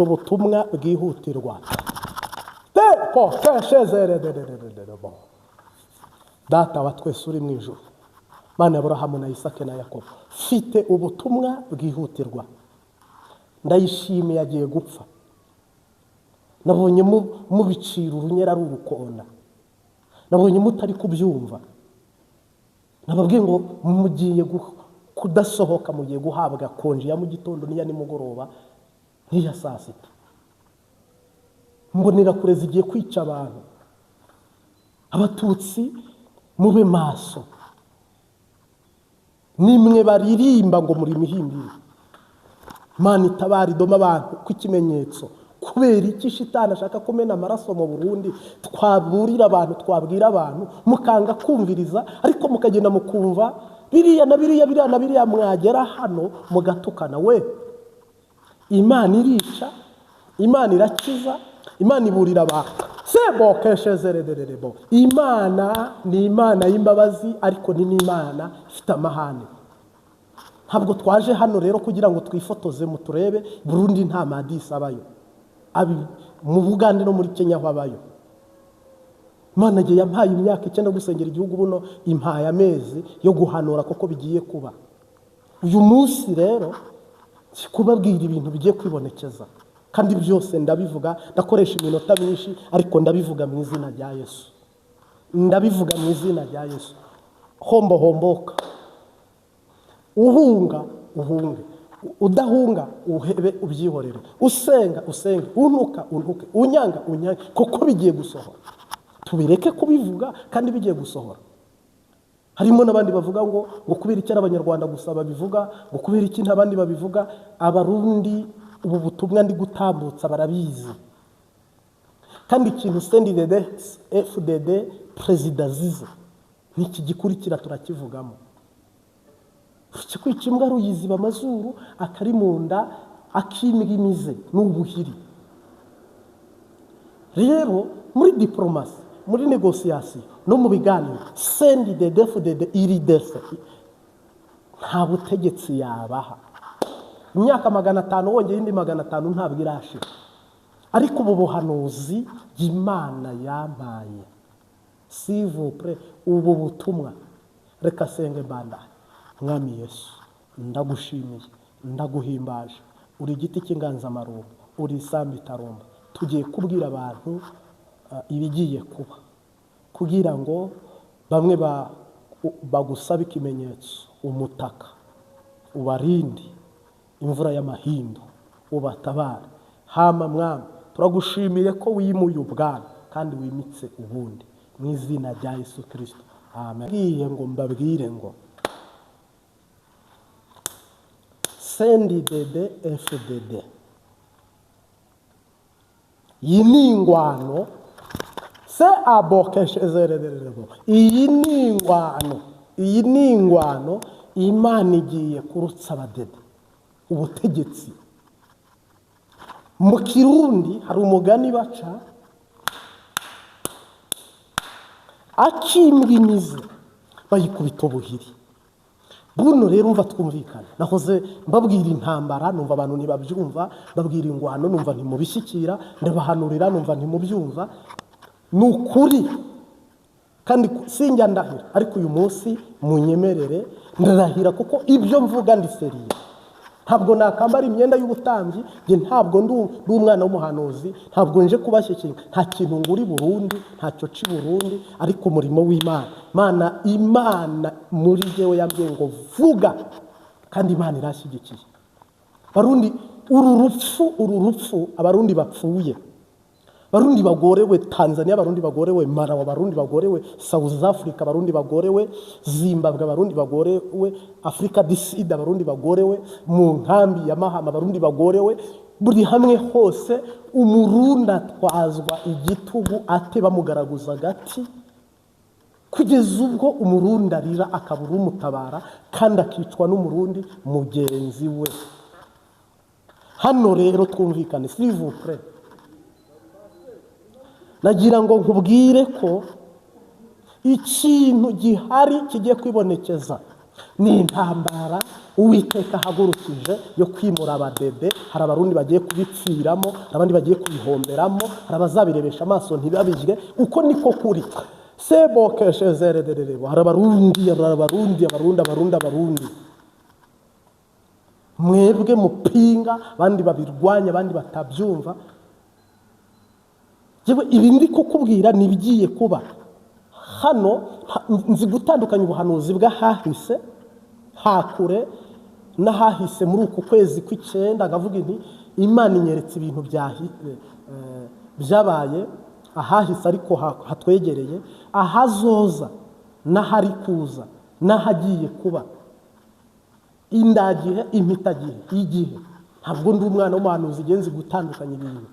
ubutumwa bwihutirwa. Data wa twese uri mu ijuru, Mana ya Aburahamu na Isaka na Yakobo, mfite ubutumwa bwihutirwa. Ndayishimiye agiye gupfa. Nabonye mubicira urunyera ari urukona. Nabonye mutari kubyumva. Nababwiye ngo mugiye kudasohoka, mugiye guhabwa konje ya mu gitondo n'iya nimugoroba n'iya saa sita. Mbonera kure zigiye kwica abantu. Abatutsi mube maso. Nimwe baririmba ngo muri mihimbiri. Mana itabari doma abantu kw'ikimenyetso. Kubera iki shitani ashaka kumena amaraso mu Burundi, twaburira abantu, twabwira abantu, mukanga kumviriza, ariko mukagenda mukumva biriya na biriya mwagera hano mugatukana. We, Imana irica, Imana irakiza, Imana iburira abantu. Sebo keshezerererebo. Imana ni Imana y'imbabazi, ariko ni n'Imana ifite amahane. Ntabwo twaje hano rero kugira ngo twifotoze muturebe. Burundi nta madisi abayo. Mu Bugande no muri Kenya habayo. Imana giye yampaye imyaka 9 gusengera igihugu, buno impaye amezi yo guhanura koko bigiye kuba. Uyu munsi rero kubabwira ibintu bigiye kwibonekeza, kandi byose ndabivuga, ndakoresha iminota myinshi, ariko ndabivuga mu izina rya Yesu. Ndabivuga mu izina rya Yesu. Homboka. Uhunga uhunge, udahunga uhebe ubyihorere, usenga usenge, untuke, unyanga unyange, koko bigiye gusohora. Tubireke kubivuga kandi bigiye gusohora. Harimo n'abandi bavuga ngo kubera iki abanyarwanda gusa babivuga, ngo kubera iki ntabandi babivuga. Abarundi ubu butumwa ndi gutambutsa barabizi. Kandi ikintu FDD President Zize niki gikurikira turakivugamo. Kikwica imbwa ruyiziba amazuru, akari mu nda Imize n'Ubuhiri. Rero muri diplomasi, muri negociation no mu biganiro, FDD iri defe nta butegetsi yabaha. Imyaka 500 wongeye indi 500 ntabwo irashira. Ariko ubu buhanuzi Imana yampaye, s'il vous plaît, ubu butumwa reka senge banda. Mwami Yesu, ndagushimiye, ndaguhimbaje. Uri igiti cy'inganzamarumbo, uri isambu itarumba. Tugiye kubwira abantu ibigiye kuba, kugira ngo bamwe bagusaba ikimenyetso, umutaka ubarindi imvura y'amahindu, ubatabare. Hama Mwami, turagushimiye ko wimuye ubwana kandi wimitse ubundi, mu izina rya Yesu Kristo, amen. Ngiye ngo mbabwire ngo FDD iyi ni ingwano, se abokeshezerererebo. Iyi ni ingwano Imana igiye kurutsa abadede ubutegetsi. Mu Kirundi hari umugani baca, Akimbwa Imize bayikubita Ubuhiri. Buno rero umva twumvikana. Nahoze mbabwira intambara, numva abantu ntibabyumva, babwira ingwano numva ntimubishyikira, ndabahanurira numva ntimubyumva. Nukuri kandi sinjya ndahira, ariko uyu munsi munyemerere ndarahira kuko ibyo mvuga ndi seriye. Ntabwo nakambara imyenda y'ubutambyi, nge ntabwo ndi umwana w'umuhanuzi, ntabwo nje kubashyikira, nta kintu nguri Burundi, ntacyo ci Burundi, ariko umurimo w'Imana. Imana muri jewe yambwiye ngo vuga, kandi Imana irashyigikiye. Barundi uru rupfu abarundi bapfuye, Barundi bagorewe Tanzania, Barundi bagorewe Malawi, Barundi bagorewe South Africa, Barundi bagorewe Zimbabwe, Barundi bagorewe Afrika du Sud, Barundi bagorewe mu nkambi ya Mahama, Barundi bagorewe buri hamwe hose. Umurundi atwazwa igitugu ate bamugaraguza gati, kugeza ubwo umurundi arira akabura umutabara, kandi akicwa n'umurundi mugenzi we. Hano rero twumvikane, s'il vous plaît. Nagira ngo nkubwire ko ikintu gihari kigiye kwibonekeza. ni intambara uwiteka ahagurukije yo kwimura abadede. Hari abarundi bagiye kubipfiramo, hari abandi bagiye kubihomberamo, hari abazabirebesha amaso ntibabijye. Uko niko kuri sebokeshezerererebo. Hari abarundi mwebwe mupinga, abandi babirwanya, abandi batabyumva. Yewe ibi ndi kukubwira nibigiye kuba hano. Nzi gutandukanya ubuhanuzi bw'ahahise hakure n'ahahise muri uku kwezi kw'Icyenda. Ngavuga nti Imana inyeretse ibintu byabaye ahahise ariko hatwegereye, ahazoza n'ahari kuza n'ahagiye kuba, indagihe impitagihe igihe. Ntabwo ndi umwana w'umuhanuzi igenzi gutandukanya ibintu,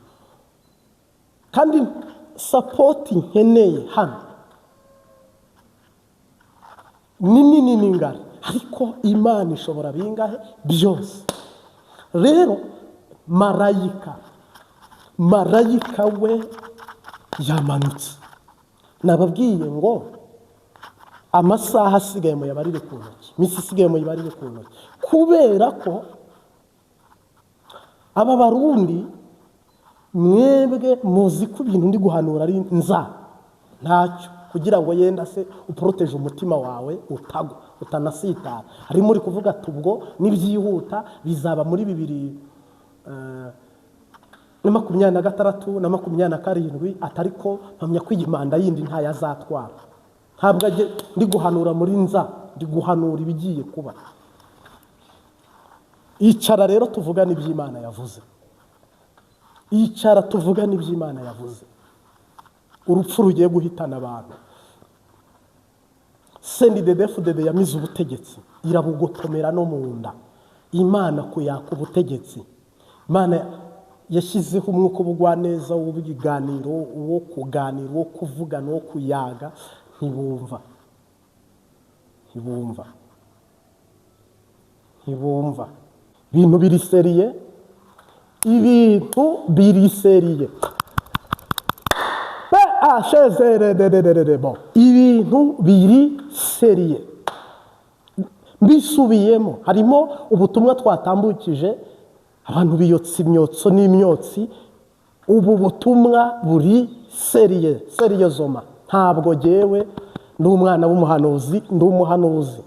kandi sapoti nkeneye hano ni ngari, ariko Imana ishobora bingahe byose. Rero marayika we yamanutse. Nababwiye ngo amasaha asigaye mu yabarire ku ntoki, iminsi isigaye mu yabarire ku ntoki, kubera ko aba barundi mwebwe muzi ko ibintu ndi guhanura ari ntacyo, kugira ngo yenda se uporoteje umutima wawe utagwa utanasitara. Hari muri kuvuga tubwo n'ibyihuta bizaba muri 2026 na 2027, atariko mpamya ko iyi manda yindi ntayazatwara. Ntabwo ndi guhanura muri ndi guhanura ibigiye kuba. Icara rero tuvugana iby'Imana yavuze. Icara tuvugana iby'Imana yavuze. Urupfu rugiye guhitana abantu. CNDD-FDD yamize ubutegetsi, irabugotomera no mu nda. Imana kuyaka ubutegetsi. Imana yashyizeho umwuka w'ubugwaneza w'ubiganiro, uwo kuganira, uwo kuvugana, uwo kuyaga. Ntibumva. Ibintu biriseriye, ibintu biriseriye. Ibintu biri seriye. Mbisubiyemo, harimo ubutumwa twatambukije abantu biyotsa imyotso n'imyotsi. Ubu butumwa buri seriye zoma. Ntabwo jewe ndi umwana w'umuhanuzi, ndi umuhanuzi.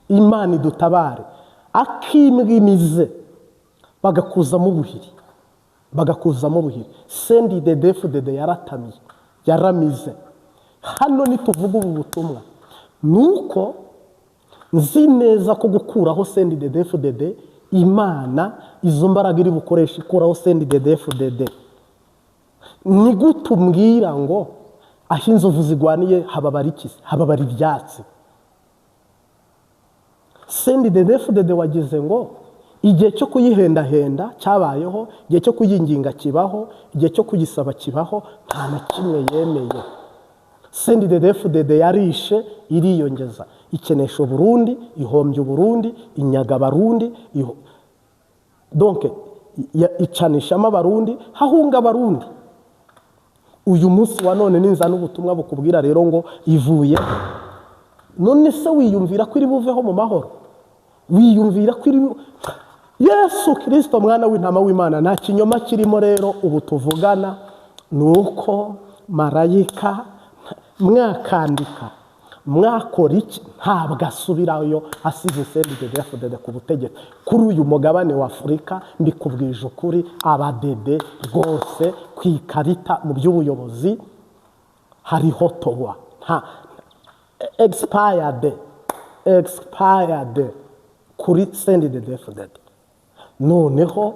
Imana idutabare. Akimbwa Imize bagakuzamo Ubuhiri. CNDD-FDD yaramize. Hano nituvuga ubu butumwa nuko nzi neza ko gukuraho CNDD-FDD Imana izo mbaraga iri bukoresha ikuraho CNDD-FDD. Ni gutumbwira ngo aho inzovu zigwaniye hababara ikisi, hababara ibyatsi. CNDD-FDD wagize ngo igihe cyo kuyihendahenda cyabayeho, igihe cyo kuyinginga kibaho, igihe cyo kuyisaba kibaho, nta na kimwe yemeye. CNDD-FDD yarishe iriyongeza, ikenesha Uburundi, ihombya Uburundi, inyaga Abarundi, donc icanishamo Abarundi, hahunga Abarundi. Uyu munsi wa none ninza n'ubutumwa bukubwira rero ngo ivuye. None se wiyumvira ko iri buveho mu mahoro? Wiyumvira ko iri Yesu Kristo mwana w'intama w'Imana nta kinyoma kirimo. Rero ubu tuvugana nuko marayika mwakandika mwakora iki ntabwo asubirayo asize CNDD-FDD ku butegetsi. Kuri uyu mugabane wa Afurika mbikubwije ukuri, abadede rwose ku ikarita mu by'ubuyobozi hariho towa nta expired kuri CNDD-FDD. Noneho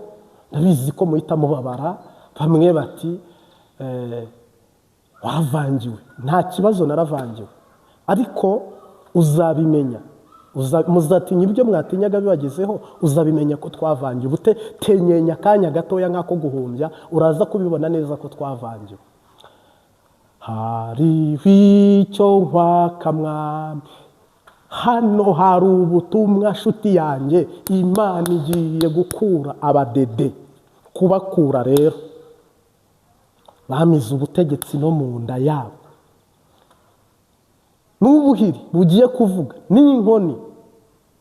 ndabizi ko muhita mubabara, bamwe bati waravangiwe. Nta kibazo naravangiwe, ariko uzabimenya. Muzatinya ibyo mwatinyaga bibagezeho, uzabimenya ko twavangiwe. Tenyenya akanya gatoya nk'ako guhumbya, uraza kubibona neza ko twavangiwe. Hariho icyo nkwaka mwami, hano hari ubutumwa nshuti yanjye. Imana igiye gukura abadede, kubakura rero bamize ubutegetsi no mu nda yabo. N'ubuhiri bugiye kuvuga n'inkoni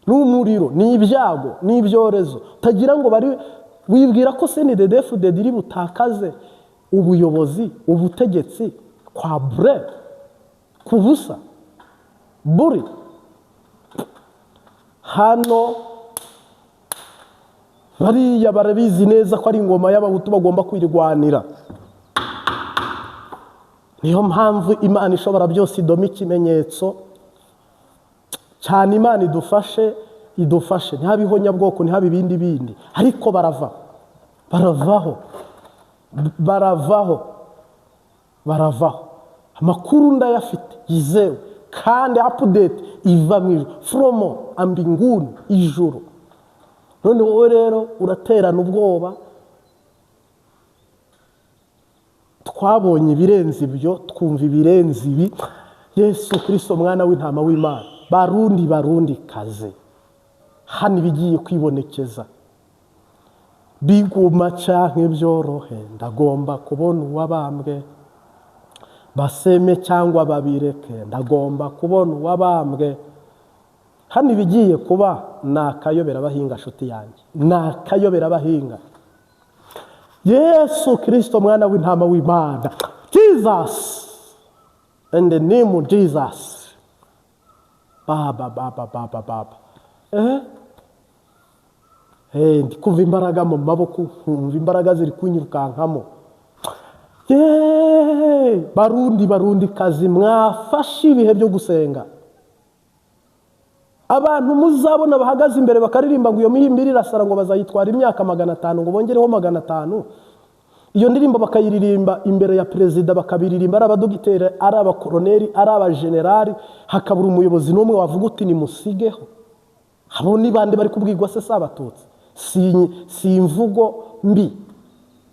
n'umuriro n'ibyago n'ibyorezo utagira ngo bari wibwira ko CNDD-FDD iri butakaze ubuyobozi ubutegetsi kwa bre kubusa buri hano bariya barabizi neza ko ari ingoma y'abahutu bagomba kwirwanira. Niyo mpamvu Imana ishobora byose idoma ikimenyetso cyane. Imana idufashe ntihabiho nyabwoko ntihabe ibindi bindi, ariko baravaho. Amakuru ndayafite yizewe kandi update iva mu ijuru from ambinguni ijuru. None wowe rero uraterana ubwoba. Twabonye ibirenze ibyo, twumva ibirenze ibi. Yesu Kristo mwana w'intama w'Imana, barundi kaze hano ibigiye kwibonekeza biguma canke byorohe, ndagomba kubona uwabambwe, baseme cyangwa babireke, ndagomba kubona uwabambwe. Hano ibigiye kuba nakayobera abahinga nshuti yanjye, nakayobera abahinga. Yesu Kristo mwana w'intama w'Imana, Jesus, in the name of Jesus. Baba. Ndikuva imbaraga mu maboko, nkumva imbaraga ziri kunyirukankamo. Barundi kazi, mwafashe ibihe byo gusenga. Abantu muzabona bahagaze imbere bakaririmba ngo iyo mihimbiri irasara ngo bazayitwara imyaka 500 ngo bongereho 500. Iyo ndirimbo bakayiririmba imbere ya perezida, bakabiririmba ari abadogiteri, ari abakoroneri, ari abagenerali, hakabura umuyobozi n'umwe wavuga uti ni musigeho. Abo ni bande bari kubwirwa se sabatutsi? Si imvugo mbi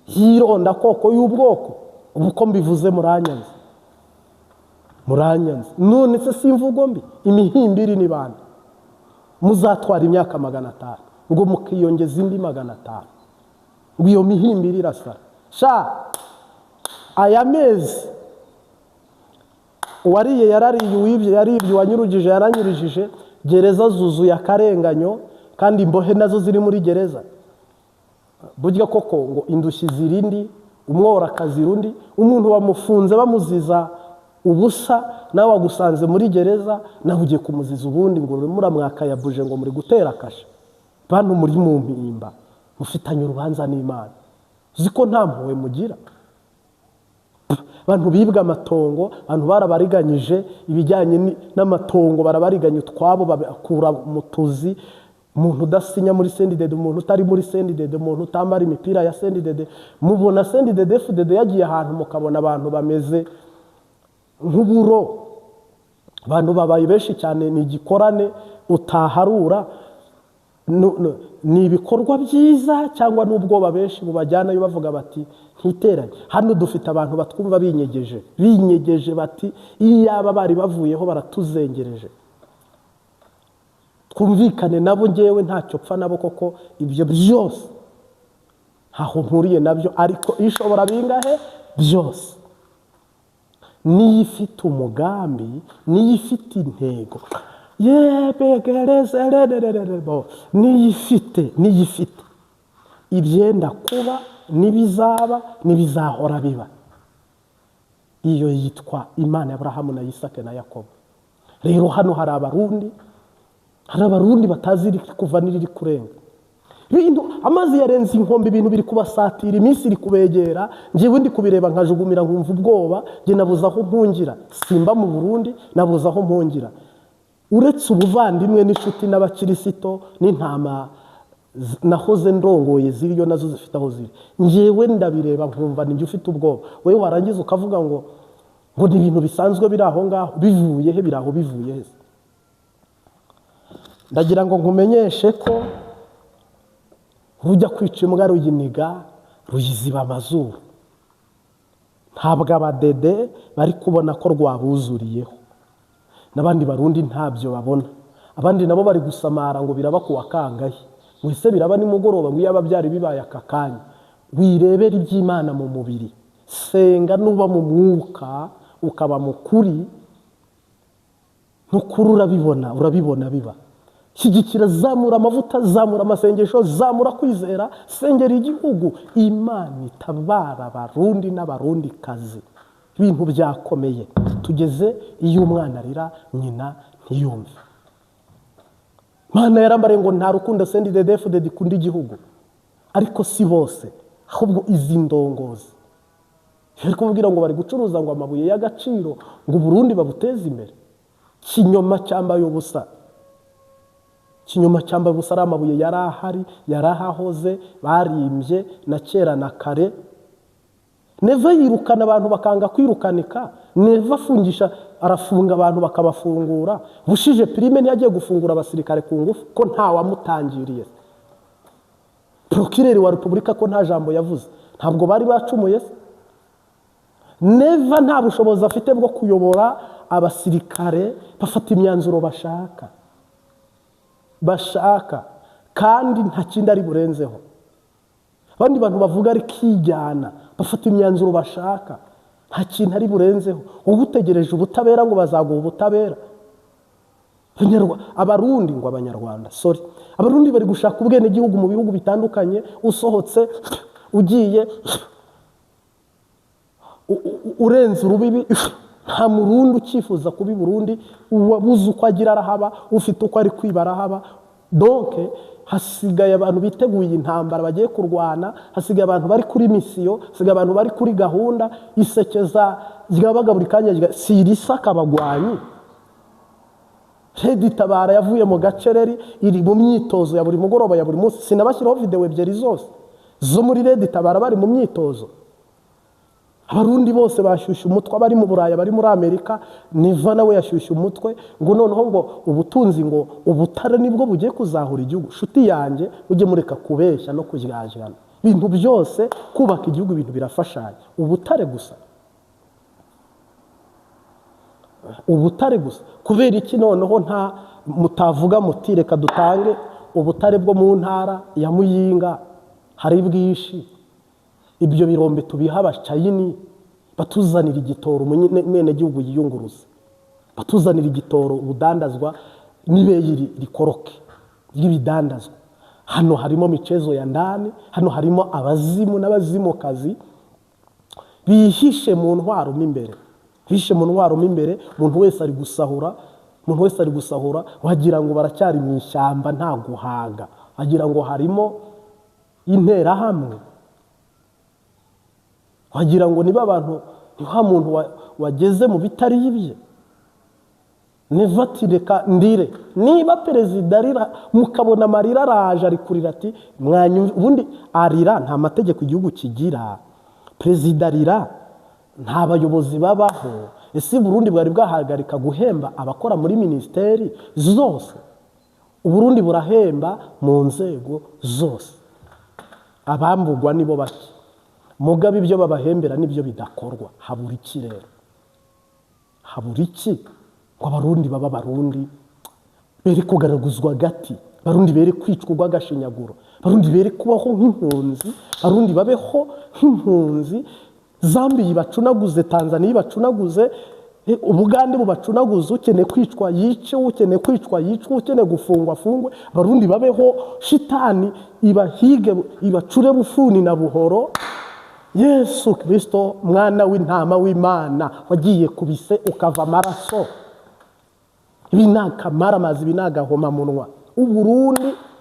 yironda koko y'ubwoko, ubuko mbivuze muranyanze. None se si imvugo mbi? Imihimbiri ni bande? Muzatwara imyaka 500 ngo mukiyongeza indi 500 ngo iyo mihimbiri irasara. Aya mezi uwariye yarariye, uwibye yaribye, wanyurujije yaranyurujije, gereza zuzuye akarenganyo kandi imbohe nazo ziri muri gereza. Burya koko ngo indushyi zirindi umwora kazirundi, umuntu bamufunze bamuziza ubusa, nawe wagusanze muri gereza nawe ugiye kumuziza ubundi ngo muramwakayabuje ngo muri gutera kasha. Bantu muri mu mpimba mufitanye urubanza n'Imana, uziko nta mpuhwe mugira. Bantu bibwa amatongo, abantu barabariganyije ibijyanye n'amatongo, barabariganya utwabo bakura mu tuzi. Umuntu udasinya muri CNDD, umuntu utari muri CNDD, umuntu utambara imipira ya CNDD. Mubona CNDD-FDD yagiye ahantu mukabona abantu bameze nk'uburo, abantu babaye benshi cyane, ni igikorane utaharura. Ni ibikorwa byiza cyangwa n'ubwoba benshi bubajyanayo bavuga bati ntiteranye. Hano dufite abantu batwumva binyegeje bati iyaba bari bavuyeho baratuzengereje. Twumvikane nabo, ngewe ntacyo pfa nabo koko, ibyo byose ntaho mpuriye nabyo, ariko ishobora bingahe byose. Niyo ifite umugambi, niyo ifite intego, niyo ifite ibyenda kuba n'ibizaba n'ibizahora biba. Iyo yitwa Imana ya Abrahamu na Isaka na Yakobo. Rero hano hari abarundi batazi kuva n'iri kurenga. Amazi yarenze inkombe, ibintu biri kubasatira, iminsi iri kubegera. Ngewe ndi kubireba nkajugumira nkumva ubwoba, nge nabuze aho mpungira. Simba mu Burundi, nabuze aho mpungira. Uretse ubuvandimwe n'inshuti n'abakirisito n'intama nahoze ndongoye ziriyo nazo zifite aho ziri. Ngewe ndabireba nkumva ninjye ufite ubwoba. Wewe warangiza ukavuga ngo ni ibintu bisanzwe biri aho ngaho, bivuye he? Biri aho bivuye he? Ndagira ngo nkumenyeshe ko rujya kwica imbwa ruyiniga ruyiziba amazuru. Ntabwo abadede bari kubona ko rwabuzuriyeho, n'abandi barundi ntabyo babona. Abandi nabo bari gusamara ngo biraba kuwa kangahe, wese biraba nimugoroba, ngo yaba byari bibaye aka kanya. Wirebera iby'Imana mu mubiri, senga nuba mu mwuka ukaba mukuri, nukuri urabibona biba. shyigikira, zamura amavuta, zamura amasengesho, zamura kwizera, sengera igihugu. Imana itabara abarundi n'abarundi kazi. Ibintu byakomeye, tugeze iyo umwana arira nyina ntiyumve. Imana yarambariye ngo nta rukundo sendi dedefu dedikunda igihugu, ariko si bose, ahubwo izi ndongozi yari kubwira ngo bari gucuruza ngo amabuye y'agaciro ngo Burundi babuteze imbere. Kinyoma cyambaye ubusa, kinyoma cyambaye ubusa. Ari amabuye yari ahari, yari ahahoze, barimbye na kera na kare. Neva yirukana abantu bakanga kwirukanika, Neva afungisha, arafunga abantu bakabafungura. Bushije prime ntiyagiye gufungura abasirikare ku ngufu ko nta wamutangiriye. Procureur wa Republika ko nta jambo yavuze, ntabwo bari bacumuye. Neva nta bushobozi afite bwo kuyobora abasirikare bafata imyanzuro bashaka kandi nta kindi ari burenzeho. Abandi bantu bavuga ari kijyana, bafata imyanzuro bashaka, nta kintu ari burenzeho. Ubutegereje ubutabera ngo bazaguha ubutabera. Abarundi ngo abanyarwanda, sorry, abarundi bari gushaka ubwene gihugu mu bihugu bitandukanye. Usohotse ugiye urenze urubibi, nta murundi ukifuza kubi Burundi. Uwabuze uko agira arahaba, ufite uko ari kwiba arahaba. Donc hasigaye abantu biteguye intambara bagiye kurwana, hasigaye abantu bari kuri misiyo, hasigaye abantu bari kuri gahunda. Isekeza ryabaga buri kanya sirisa kabagwanyi. Redi Tabara yavuye mu gacereri, iri mu myitozo ya buri mugoroba ya buri munsi. Sinabashyiraho video ebyiri zose zo muri Redi Tabara bari mu myitozo. Abarundi bose bashyushye umutwe, bari mu Buraya, bari muri Amerika. Neva nawe yashyushye umutwe ngo noneho ngo ubutunzi, ngo ubutare nibwo bugiye kuzahura igihugu. Shuti yanjye ujye mureka kubeshya no kuryajana. Ibintu byose kubaka igihugu, ibintu birafashanya. Ubutare gusa, ubutare gusa. Kubera iki noneho nta mutavuga muti reka dutange ubutare bwo mu ntara ya Muyinga, hari bwishi, ibyo birombe tubiha abacayini, batuzanira igitoro, mwene gihugu yiyunguruza, batuzanira igitoro, ubudandazwa n'ibeyiri rikoroke y'ibidandazwa. Hano harimo michezo ya ndani, hano harimo abazimu n'abazimukazi bihishe mu ntwaro m'imbere, bihishe mu ntwaro m'imbere. Umuntu wese ari gusahura, umuntu wese ari gusahura, wagira ngo baracyari mu ishyamba nta guhaga, wagira ngo harimo intera hamwe, wagira ngo niba abantu nta muntu wageze mu bitari ibye. Neva tireka ndire, niba perezida arira mukabona amarira araje ari kurira ati mwanyu, ubundi arira nta mategeko igihugu kigira. Perezida arira nta bayobozi babaho. Ese Burundi bwari bwahagarika guhemba abakora muri ministeri zose? Uburundi burahemba mu nzego zose, abambugwa nibo bake. Mugabe ibyo babahembera nibyo bidakorwa. Habura iki rero? Habura iki ngo abarundi baba barundi bere kugaraguzwa gati, barundi bere kwicwa rw'agashinyaguro, barundi bere kubaho nk'impunzi, barundi babeho nk'impunzi. Zambia ibacunaguze, Tanzania ibacunaguze, Ubugande bubacunaguze. Ukeneye kwicwa yice, ukeneye kwicwa yicwa, ukeneye gufungwa afungwe. Barundi babeho, shitani ibahige, ibacure bufuni na buhoro. Yesu Kristo mwana w'intama w'Imana wagiye kubise ukava amaraso. Ibi nakamara amazi, ibi nagahoma munwa.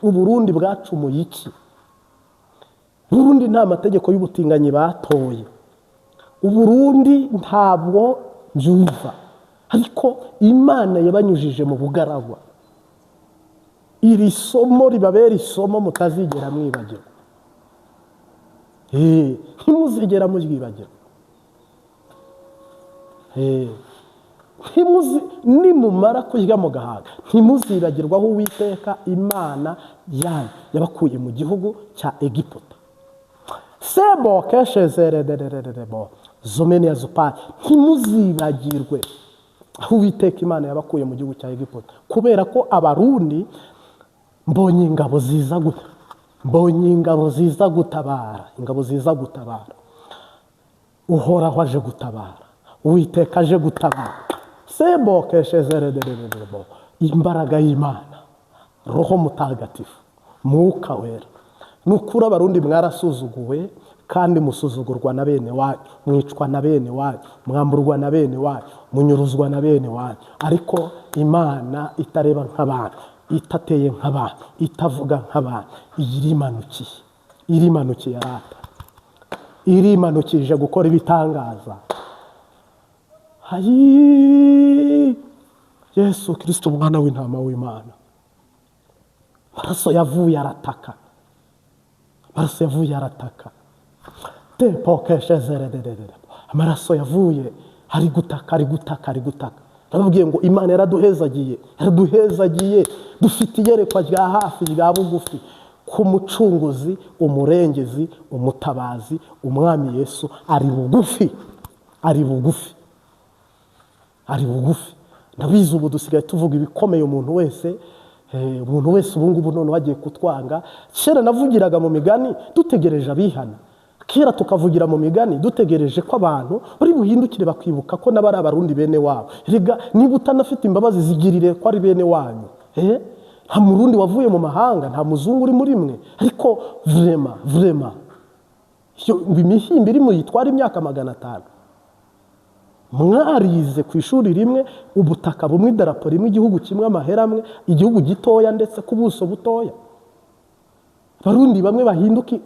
Uburundi bwacumuye iki? Uburundi nta mategeko y'ubutinganyi batoye. Uburundi ntabwo byumva, ariko Imana yabanyujije mu bugaragwa. Iri somo ribabera isomo mutazigera mwibagirwa. Ntimuzigera muryibagirwa. Nimumara kurya mu gahaga, ntimuzibagirwa aho Uwiteka Imana yanyu yabakuye mu gihugu cya Egiputa. Sebo keshezererererebo zomene ya zupa, ntimuzibagirwe aho Uwiteka Imana yabakuye mu gihugu cya Egiputa. Kubera ko abarundi mbonye ingabo ziza gutabara, ingabo ziza gutabara. Uhoraho aje gutabara, Uwiteka aje gutabara. Sebo keshezererererebo, imbaraga y'Imana roho mutagatifu, mwuka wera. Nukuri abarundi mwarasuzuguwe kandi musuzugurwa na bene wanyu, mwicwa na bene wanyu, mwamburwa na bene wanyu, munyuruzwa na bene wanyu. Ariko Imana itareba nk'abantu, itateye nk'abantu, itavuga nk'abantu, irimanukiye arata, irimanukije gukora ibitangaza. Hayi Yesu Kristo umwana w'intama w'Imana, amaraso yavuye arataka, amaraso yavuye arataka, amaraso yavuye ari gutaka. Nababwiye ngo Imana yaraduhezagiye, dufite iyerekwa rya hafi rya bugufi ku mucunguzi, umurengezi, umutabazi, umwami Yesu ari bugufi. Ndabizi ubu dusigaye tuvuga ibikomeye umuntu wese ubu ngubu none wagiye kutwanga. Kera navugiraga mu migani dutegereje abihana, kera tukavugira mu migani dutegereje ko abantu bari buhindukire bakibuka ko n'abari abarundi bene wabo. Rega niba utanafite imbabazi zigirire ko ari bene wanyu. Nta murundi wavuye mu mahanga, nta muzungu uri muri mwe, ariko vrema imihimbi iri muyitwara imyaka 500. Mwarize ku ishuri rimwe, ubutaka bumwe, idarapo rimwe, igihugu kimwe, amahera amwe, igihugu gitoya ndetse ku buso butoya. Barundi bamwe bahinduke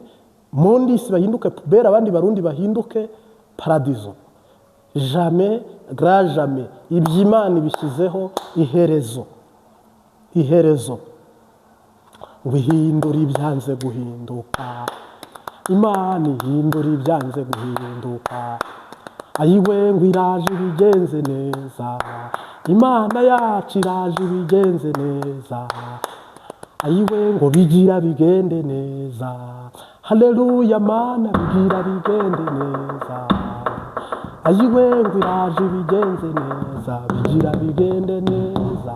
mondisi, bahinduke pubera, abandi barundi bahinduke paradizo. Jamais grand jamais iby'Imana bishyizeho iherezo. Ubihindura ibyanze guhinduka, Imana ihindura ibyanze guhinduka. Ayiwe ngo iraje ibigenze neza, Imana yacu iraje ibigenze neza. Ayiwe ngo bigira bigende neza, haleluya Mana bigira bigende neza. Ayiwe ngo iraje ibigenze neza, bigira bigende neza.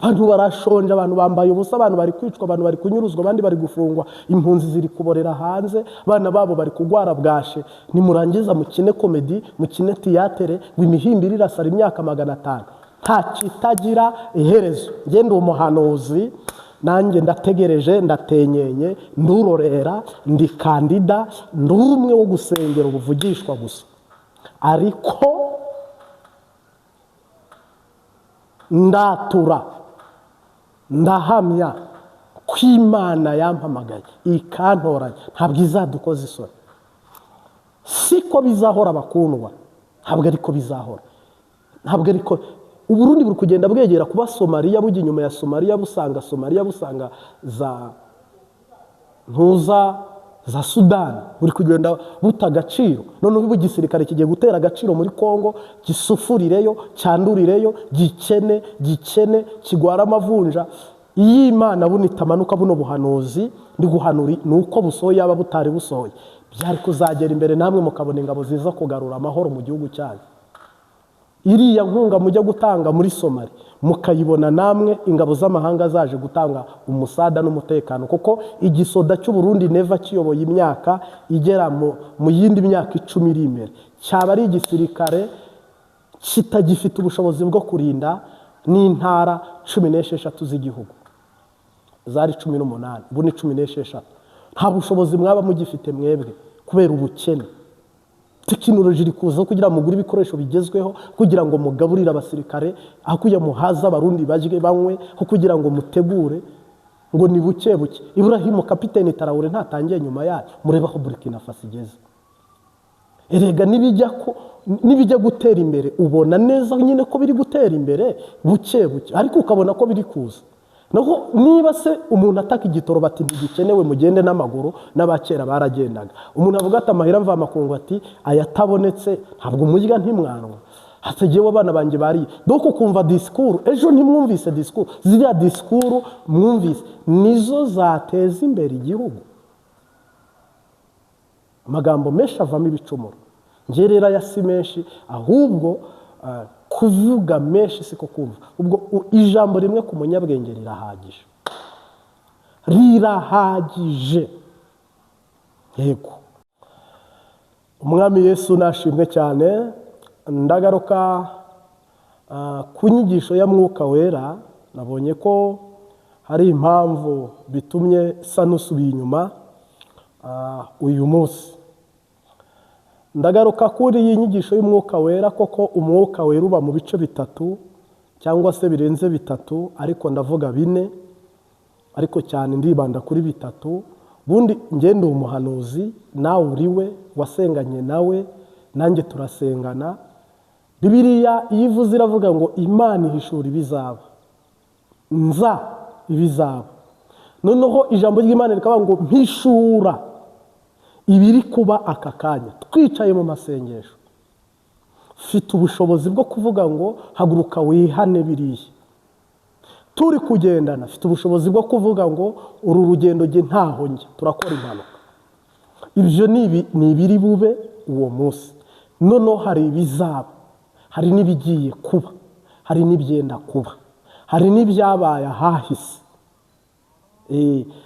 Abantu barashonje, abantu bambaye ubusa, abantu bari kwicwa, abantu bari kunyuruzwa, abandi bari gufungwa, impunzi ziri kuborera hanze, abana babo bari kugwara bwashe. Nimurangiza mukine komedi, mukine tiyatere, imihimbi irasara imyaka 500. Nta kitagira iherezo. Ngende umuhanuzi, nanjye ndategereje, ndatenyenye, ndurorera, ndi kandida, ndumwe wo gusengera ubuvugishwa gusa. Ariko ndatura, ndahamya ko Imana yampamagaye ikantoranya, ntabwo izadukoza isoni. Siko bizahora bakundwa, ntabwo ariko bizahora, ntabwo ariko. Uburundi buri kugenda bwegera kuba Somalia, bujya inyuma ya Somalia, busanga Somalia, busanga za Sudan, buri kugenda buta agaciro. None ubu igisirikare kigiye gutera agaciro muri Kongo, gisufurireyo, cyandurireyo, gikene, kigwara amavunja. Iyi Imana bunitamanuka buno buhanuzi ndi guhanuri nuko busohoye yaba butari busohoye, byari kuzagera imbere namwe mukabona ingabo ziza kugarura amahoro mu gihugu cyanyu. Iriya nkunga mujya gutanga muri Somalia mukayibona namwe ingabo z'amahanga zaje gutanga umusada n'umutekano, kuko igisoda cy'u Burundi neva kiyoboye imyaka igera mu yindi myaka 10 iri imbere, cyaba ari igisirikare kitagifite ubushobozi bwo kurinda n'intara 16 z'igihugu. Zari 18, ubu ni 16. Nta bushobozi mwaba mugifite mwebwe kubera ubukene. Tekinoloji iri kuza kugira ngo mugure ibikoresho bigezweho, kugira ngo mugaburire abasirikare, aho kujya muhaza abarundi bajye banywe, aho kugira ngo mutegure, ngo ni buke. Ibrahim kapiteni Traore ntatangiye nyuma yayo, mureba ko Burkina Faso igeze. Erega nibijya gutera imbere ubona neza nyine ko biri gutera imbere buke, ariko ukabona ko biri kuza. Naho niba se umuntu ataka igitoro bati ntigikenewe mugende n'amaguru, n'abakera baragendaga. Umuntu avuga ati amahera mva makungu, ati ayatabonetse ntabwo mujya ntimwanwa. Hategewe abana banjye bari doko kumva disikuru. Ejo ntimwumvise disikuru, ziriya disikuru mwumvise nizo zateza imbere igihugu. Amagambo menshi avamo ibicumuro, ngerera ya si menshi, ahubwo kuvuga menshi siko kumva. Ubwo ijambo rimwe ku munyabwenge rirahagije. Yego, umwami Yesu nashimwe cyane. Ndagaruka ku nyigisho ya Mwuka Wera nabonye ko hari impamvu bitumye sa n'usubiye inyuma uyu munsi. Ndagaruka kuri iyi nyigisho y'umwuka wera, koko umwuka wera uba mu bice bitatu cyangwa se birenze bitatu, ariko ndavuga bine, ariko cyane ndibanda kuri bitatu. Bundi ngende umuhanuzi, nawe uriwe wasenganye nawe, nanjye turasengana. Bibiliya iyo ivuze iravuga ngo Imana ihishura ibizaba, nza ibizaba. Noneho ijambo ry'Imana rikavuga ngo mpishura ibiri kuba aka kanya. Twicaye mu masengesho, mfite ubushobozi bwo kuvuga ngo haguruka wihane biriya. Turi kugendana, mfite ubushobozi bwo kuvuga ngo uru rugendo nge ntaho njya, turakora impanuka. Ibyo ni ibiri bube uwo munsi. Noneho hari ibizaba, hari n'ibigiye kuba, hari n'ibyenda kuba, hari n'ibyabaye ahahise.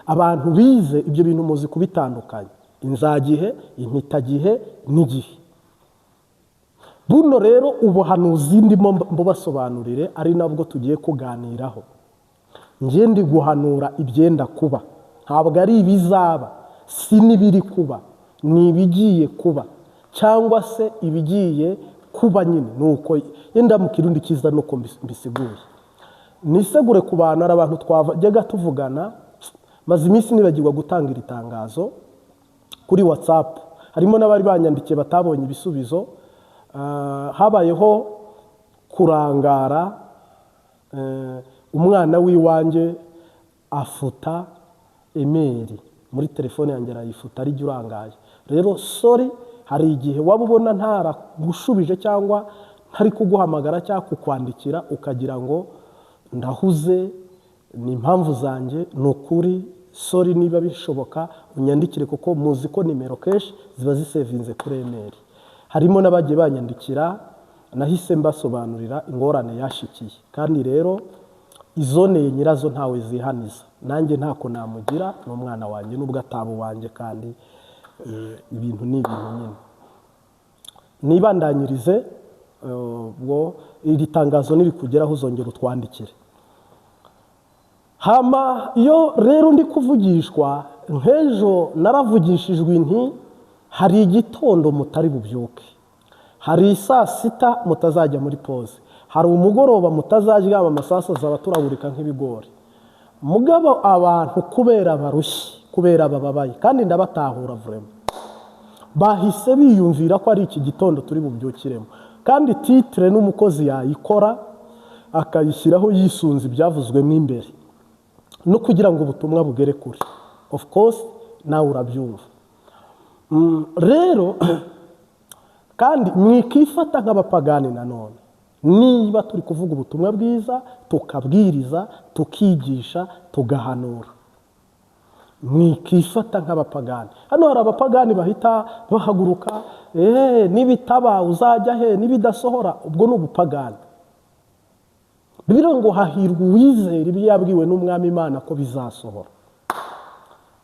Abantu bize ibyo bintu muzi kubitandukanya: inzagihe, impitagihe n'igihe. Buno rero ubuhanuzi ndimo mbubasobanurire ari nabwo tugiye kuganiraho. Ngiye ndi guhanura ibyenda kuba, ntabwo ari ibizaba, si n'ibiri kuba, ni ibigiye kuba cyangwa se ibigiye kuba nyine. Nuko yenda mu kirundi kiza nuko mbisiguye. Nisegure ku bantu, ari abantu twajyaga tuvugana, maze iminsi nibagirwa gutanga iri tangazo kuri WhatsApp. Harimo n'abari banyandikiye batabonye ibisubizo. Habayeho kurangara, umwana w'iwanjye afuta emeri muri telefone yanjye, arayifuta ari jya urangaye. Rero sorry, hari igihe waba ubona ntaragushubije cyangwa ntari kuguhamagara cyangwa kukwandikira ukagira ngo ndahuze, ni impamvu zanjye. Ni ukuri, sorry. Niba bishoboka unyandikire, kuko muzi ko nimero kenshi ziba zisevinze kuri emeri. Harimo n'abagiye banyandikira, nahise mbasobanurira ingorane yashikiye. Kandi rero izoneye nyirazo ntawe zihaniza. Nanjye ntako namugira, n'umwana wanjye nubwo ataba uwanjye, kandi ibintu ni ibintu nyine. Nibandanyirize ubwo iri tangazo niri kugeraho uzongera utwandikire. Hama iyo rero ndi kuvugishwa, nk'ejo naravugishijwe nti hari igitondo mutari bubyuke, hari saa sita mutazajya muri pause, hari umugoroba mutazaryama amasasu azaba turagurika nk'ibigori. Mugabo abantu kubera barushye, kubera bababaye, kandi ndabatahura vraiment, bahise biyumvira ko ari iki gitondo turi bubyukiremo. Kandi titre n'umukozi yayikora akayishyiraho yisunze ibyavuzwemo imbere, no kugira ngo ubutumwa bugere kure. Of course nawe urabyumva. Rero kandi mwikifata nk'abapagani nanone. Niba turi kuvuga ubutumwa bwiza, tukabwiriza, tukigisha, tugahanura, mwikifata nk'abapagani. Hano hari abapagani bahita bahaguruka, nibitaba uzajya he, nibidasohora, ubwo n'ubupagani. Bibiliya ngo hahirwa uwizera ibyo yabwiwe n'umwami Imana ko bizasohora,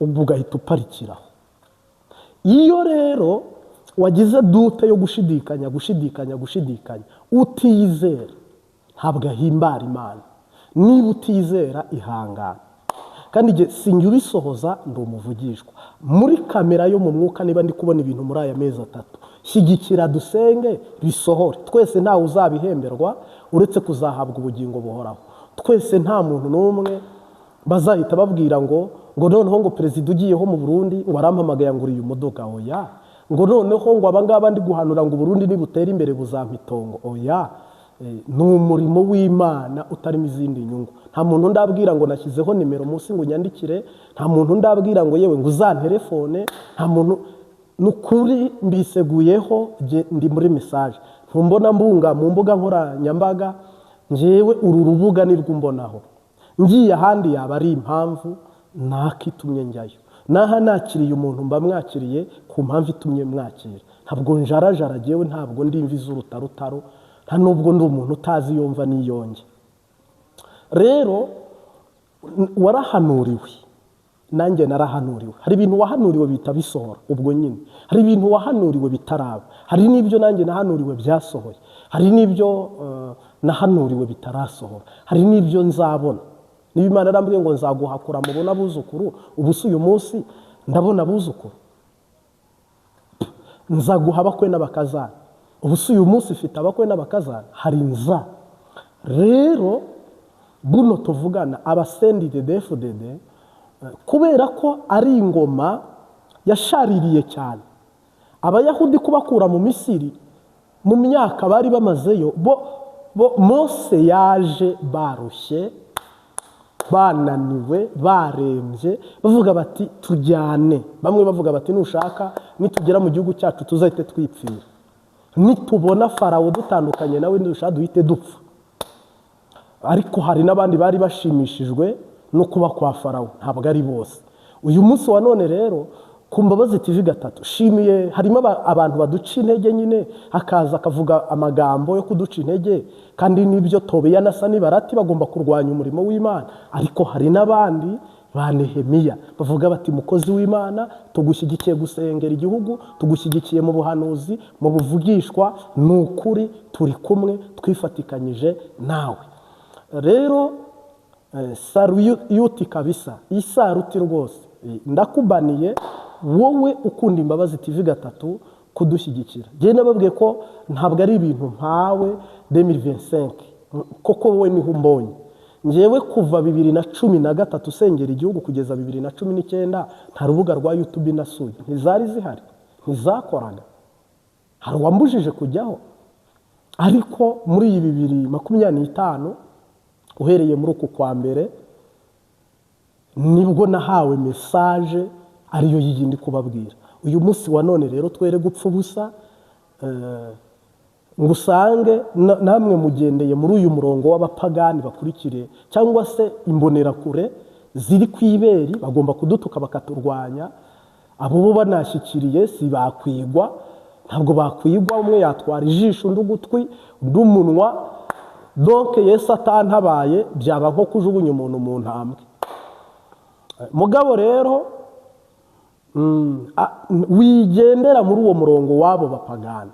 ubwo ugahita uparikiraho. Iyo rero wagize dute yo gushidikanya, utizera, ntabwo ahimbara Imana. Niba utizera, ihangana. Kandi igihe sinjye ubisohoza, ndi umuvugishwa. Muri kamera yo mu mwuka, niba ndi kubona ibintu muri aya mezi 3, shyigikira dusenge bisohore. Twese ntawe uzabihemberwa uretse kuzahabwa ubugingo buhoraho. Twese nta muntu n'umwe bazahita babwira ngo noneho ngo perezida ugiyeho mu Burundi ngo arampamagaye ngo uriye umudoga. Oya. Ngo noneho ngo abangaba ndi guhanura ngo Burundi nibutera imbere buzampitongo. Oya. Ni umurimo w'Imana utarimo izindi nyungu. Nta muntu ndabwira ngo nashyizeho nimero munsi ngo nyandikire, nta muntu ndabwira ngo yewe ngo uzantelefone, nta muntu. Nukuri mbiseguyeho, ndi muri message. Ntumbona mbunga mu mbuga nkoranyambaga, njewe uru rubuga nirwo mbonaho. Ngiye ahandi yaba ari impamvu nakitumye njyayo. Naha nakiriye umuntu mba mwakiriye ku mpamvu itumye mwakira. Ntabwo njarajara jewe, ntabwo ndi imvi z'urutarutaro, nta nubwo ndi umuntu utazi yumva niyonge. Rero warahanuriwe, nanjye narahanuriwe. Hari ibintu wahanuriwe bita bisohora ubwo nyine. Hari ibintu wahanuriwe bitaraba. Hari n'ibyo nanjye nahanuriwe byasohoye. Hari n'ibyo nahanuriwe bitarasohora, hari n'ibyo nzabona. Niba Imana yarambwiye ngo nzaguhakura mubona abuzukuru, ubu si uyu munsi ndabona abuzukuru. Nzaguha abakwe n'abakazana, ubu si uyu munsi ufite abakwe n'abakazana, hari nza. Rero buno tuvugana abasendide DFDD kubera ko ari ingoma yashaririye cyane Abayahudi kubakura mu Misiri mu myaka bari bamazeyo, Mose yaje barushye, bananiwe, barembye, bavuga bati tujyane. Bamwe bavuga bati nushaka nitugera mu gihugu cyacu tuzahite twipfira, nitubona Farawo dutandukanye nawe ndushaka duhite dupfa. Ariko hari n'abandi bari bashimishijwe no kuba kwa Farawo, ntabwo ari bose. Uyu munsi wa none rero ku Mbabazi TV gatatu shimiye, harimo abantu baduca intege nyine, hakaza akavuga amagambo yo kuduca intege, kandi nibyo Tobiya na Sanibarati bagomba kurwanya umurimo w'Imana. Ariko hari n'abandi ba Nehemiya bavuga bati mukozi w'Imana, tugushyigikiye gusengera igihugu, tugushyigikiye mu buhanuzi, mu buvugishwa, n'ukuri turi kumwe, twifatikanyije nawe. Rero saruti kabisa, isaruti rwose, ndakubaniye wowe ukunda Imbabazi TV gatatu kudushyigikira. Ngiye nababwiye ko ntabwo ari ibintu mpawe 2025, koko wowe niho umbonye. Ngewe kuva 2013 sengera igihugu kugeza 2019 nta rubuga rwa YouTube nasuye, ntizari zihari, ntizakoraga, hari uwambujije kujyaho. Ariko muri 2025 uhereye muri uku kwa mbere nibwo nahawe message ariyo yindi kubabwira. Uyu munsi wa none rero twere gupfa ubusa, ngusange namwe mugendeye muri uyu murongo w'abapagani bakurikire cyangwa se imbonera kure ziri kwiberi, bagomba kudutuka bakaturwanya. Abo bo banashyikiriye si bakwigwa, ntabwo bakwigwa. Umwe yatwara ijisho undi ugutwi undi umunwa, donc Yesu atantabaye byaba nko kujugunya umuntu mu ntambwe. Mugabo rero wigendera muri uwo murongo wabo bapagani,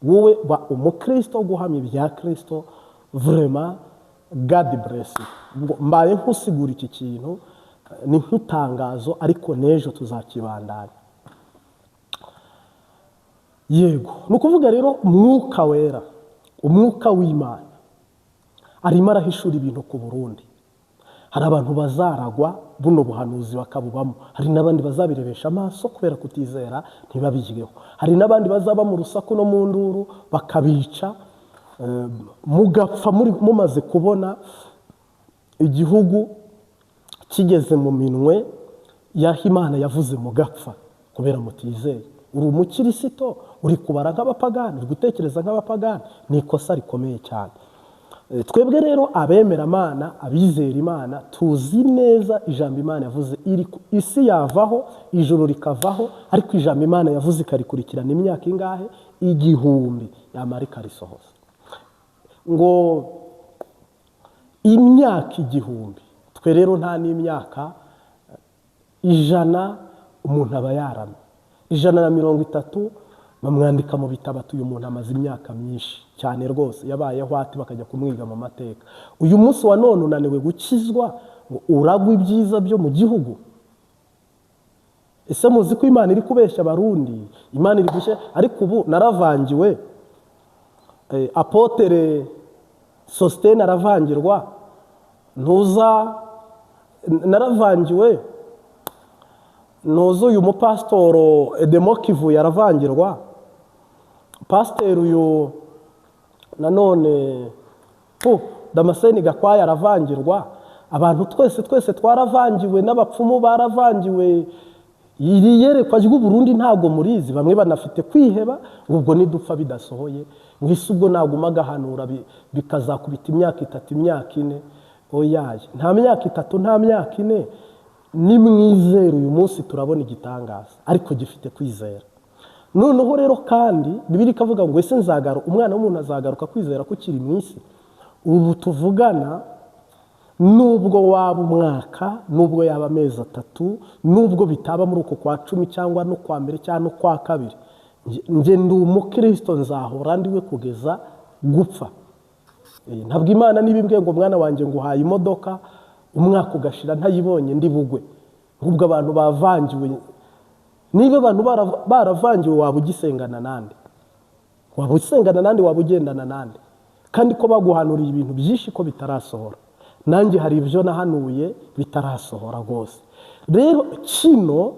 wowe ba umukristo guhamya ibya Kristo, vraiment God bless you. Mbaye nkusigura iki kintu ni nk'itangazo, ariko nejo tuzakibandanya. Yego, nukuvuga rero umwuka wera, umwuka w'Imana arimo arahishura ibintu ku Burundi. Hari abantu bazaragwa buno buhanuzi bakabubamo, hari n'abandi bazabirebesha amaso kubera kutizera ntibabijyeho, hari n'abandi bazaba mu rusaku no mu nduru bakabica, mugapfa mumaze kubona igihugu kigeze mu minwe yaho Imana yavuze mugapfa kubera mutizeye. Uri umukirisito, uri kubara nk'abapagani, uri gutekereza nk'abapagani, ni ikosa rikomeye cyane. Twebwe rero abemera Imana, abizera Imana, tuzi neza ijambo Imana yavuze isi yavaho, ijuru rikavaho, ariko ijambo Imana yavuze ikarikurikirana imyaka ingahe? 1000 yamara ikarisohoza. Ngo imyaka 1000, twe rero nta n'imyaka 100 umuntu aba yaramye. 130 bamwandika mu bitabo, uyu muntu amaze imyaka myinshi cyane rwose, yabayeho ati bakajya kumwiga mu mateka. Uyu munsi wa none unaniwe gukizwa ngo uragwa ibyiza byo mu gihugu. Ese muzi ko Imana iri kubeshya Abarundi? Imana iri gushya, ariko ubu naravangiwe. Apotere Sostene aravangirwa, ntuza naravangiwe, uyu mupastoro Edemokivu yaravangirwa, pasteur uyu nanone Damascene Gakwaya aravangirwa. Abantu twese twaravangiwe, n'abapfumu baravangiwe. Iri yerekwa ry'u Burundi ntago murizi, bamwe banafite kwiheba, ubwo nidupfa bidasohoye, ngise ubwo naguma gahanura bikazakubita imyaka 3 imyaka 4. Oyaye, nta myaka 3 nta myaka 4. Ni mwizera uyu munsi turabona igitangaza, ariko gifite kwizera. Noneho rero kandi Bibiliya ikavuga ngo ese umwana w'umuntu azagaruka kwizera ko kiri mu isi. Ubu tuvugana, nubwo waba umwaka, nubwo yaba amezi 3, nubwo bitaba muri uko kwa 10 cyangwa no kwa mbere cyangwa no kwa kabiri, nge ndi umukristo, nzahora ndiwe kugeza gupfa. ntabwo Imana nibimbwiye ngo mwana wanjye nguhaye imodoka umwaka ugashira ntayibonye ndi bugwe, ahubwo abantu bavangiwe. Niba abantu baravangiwe waba ugisengana nande? Waba usengana nande? Waba ugendana nande? Kandi ko baguhanuriye ibintu byinshi ko bitarasohora. Nanjye hari ibyo nahanuye bitarasohora rwose. Rero kino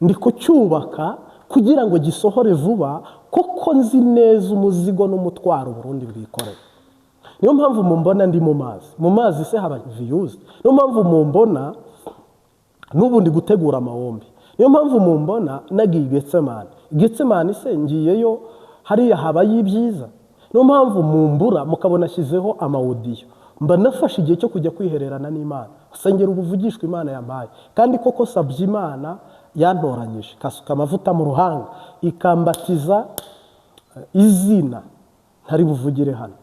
ndiko cyubaka kugira ngo gisohore vuba, koko nzi neza umuzigo n'umutwaro Burundi bwikorera. Niyo mpamvu mumbona ndi mu mazi se haba views. Niyo mpamvu mumbona n'ubu ndi gutegura amawombi. Niyo mpamvu mumbona nagiye Getsemani se ngiyeyo hariya habaye ibyiza. Niyo mpamvu mumbura mukabona shizeho amaudiyo. Mba nafashe igihe cyo kujya kwihererana n'Imana, usengera ubuvugishwa Imana yampaye. Kandi koko sabye Imana yantoranyije, kasuka amavuta mu ruhanga, ikambatiza izina ntari buvugire hano.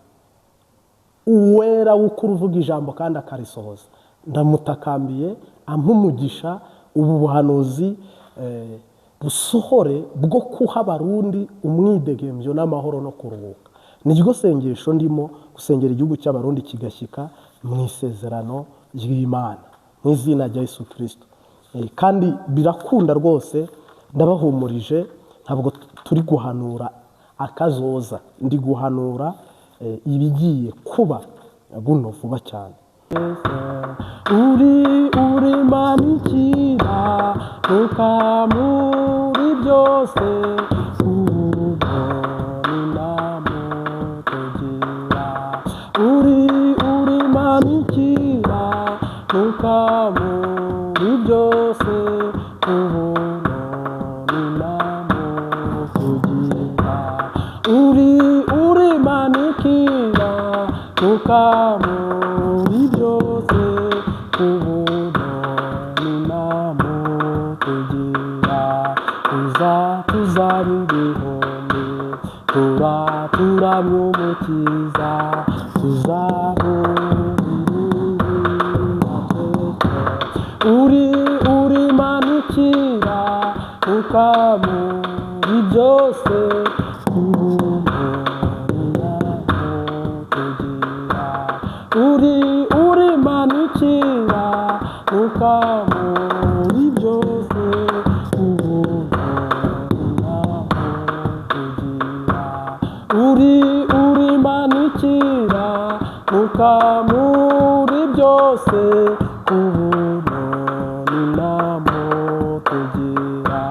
Uwera w'ukuri uvuga ijambo kandi akarisohoza. Ndamutakambiye ampa umugisha, ubu buhanuzi busohore bwo kuha Abarundi umwidegembyo n'amahoro no kuruhuka. Niryo sengesho ndimo gusengera igihugu cy'Abarundi kigashyika mu isezerano ry'Imana mu izina rya Yesu Kristo. Kandi birakunda rwose, ndabahumurije, ntabwo turi guhanura akazoza, ndi guhanura ibigiye kuba buno vuba cyane. uri manikira ukamuri byose uri manikira ukamuri byose uri manikira ukamuri byose tuzari ibihumbi turatura umukiza uri manikira ukamuri byose uri manikira ukamuri byose uri manikira ukamuri byose ubuntu n'inamo tugira.